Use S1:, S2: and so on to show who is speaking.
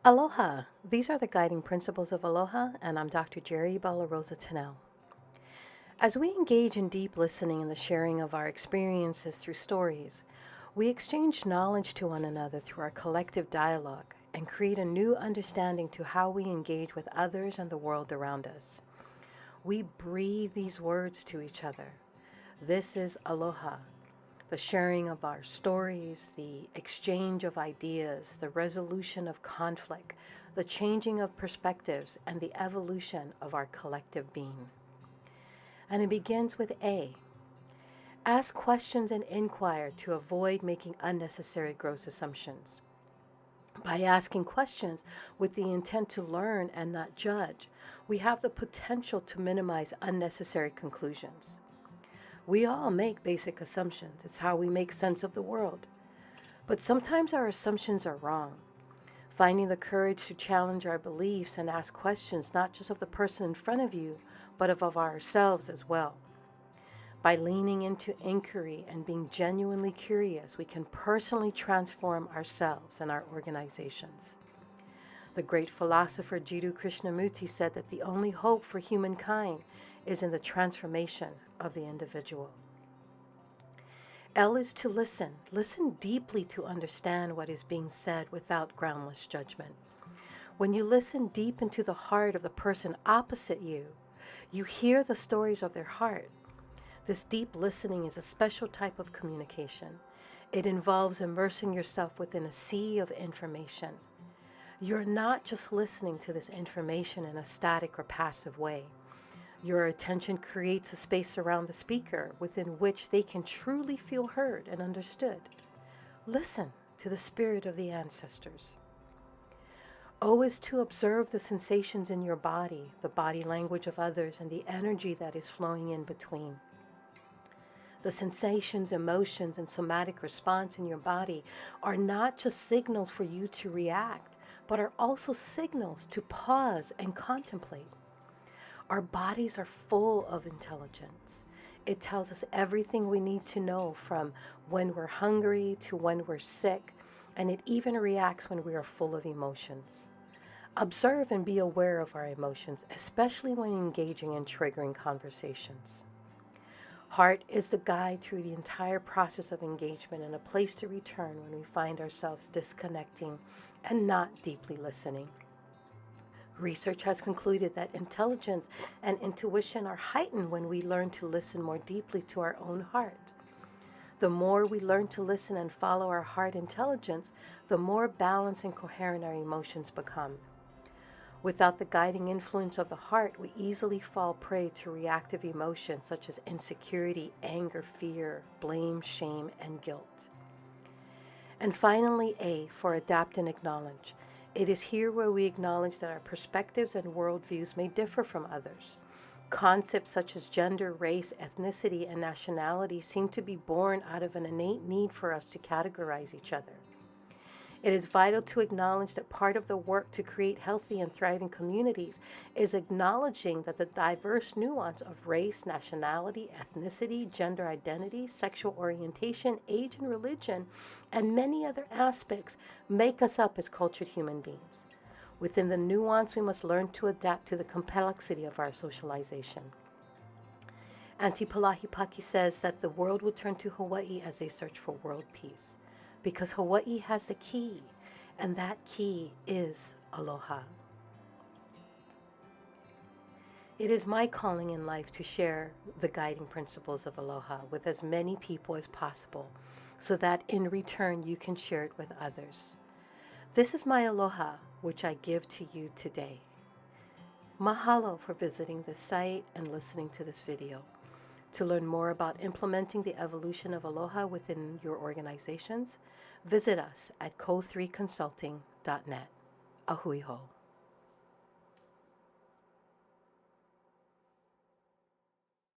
S1: Aloha! These are the guiding principles of Aloha, and I'm Dr. Gerry Ebalaroza-Tunnell. As we engage in deep listening and the sharing of our experiences through stories, we exchange knowledge to one another through our collective dialogue and create a new understanding to how we engage with others and the world around us. We breathe these words to each other. This is Aloha, the sharing of our stories, the exchange of ideas, the resolution of conflict, the changing of perspectives, and the evolution of our collective being. And it begins with A. Ask questions and inquire to avoid making unnecessary gross assumptions. By asking questions with the intent to learn and not judge, we have the potential to minimize unnecessary conclusions. We all make basic assumptions. It's how we make sense of the world. But sometimes our assumptions are wrong. Finding the courage to challenge our beliefs and ask questions not just of the person in front of you, but of ourselves as well. By leaning into inquiry and being genuinely curious, we can personally transform ourselves and our organizations. The great philosopher Jiddu Krishnamurti said that the only hope for humankind is in the transformation of the individual. L is to listen. Listen deeply to understand what is being said without groundless judgment. When you listen deep into the heart of the person opposite you, you hear the stories of their heart. This deep listening is a special type of communication. It involves immersing yourself within a sea of information. You're not just listening to this information in a static or passive way. Your attention creates a space around the speaker within which they can truly feel heard and understood. Listen to the spirit of the ancestors. O is to observe the sensations in your body, the body language of others, and the energy that is flowing in between. The sensations, emotions, and somatic response in your body are not just signals for you to react, but are also signals to pause and contemplate. Our bodies are full of intelligence. It tells us everything we need to know, from when we're hungry to when we're sick, and it even reacts when we are full of emotions. Observe and be aware of our emotions, especially when engaging in triggering conversations. Heart is the guide through the entire process of engagement and a place to return when we find ourselves disconnecting and not deeply listening. Research has concluded that intelligence and intuition are heightened when we learn to listen more deeply to our own heart. The more we learn to listen and follow our heart intelligence, the more balanced and coherent our emotions become. Without the guiding influence of the heart, we easily fall prey to reactive emotions such as insecurity, anger, fear, blame, shame, and guilt. And finally, A, for adapt and acknowledge. It is here where we acknowledge that our perspectives and worldviews may differ from others. Concepts such as gender, race, ethnicity, and nationality seem to be born out of an innate need for us to categorize each other. It is vital to acknowledge that part of the work to create healthy and thriving communities is acknowledging that the diverse nuance of race, nationality, ethnicity, gender identity, sexual orientation, age, and religion, and many other aspects make us up as cultured human beings. Within the nuance, we must learn to adapt to the complexity of our socialization. Auntie Palahipaki says that the world will turn to Hawaii as they search for world peace, because Hawaii has the key, and that key is aloha. It is my calling in life to share the guiding principles of aloha with as many people as possible, so that in return you can share it with others. This is my aloha, which I give to you today. Mahalo for visiting this site and listening to this video. To learn more about implementing the evolution of AloHā within your organizations, visit us at co3consulting.net. Ahui ho.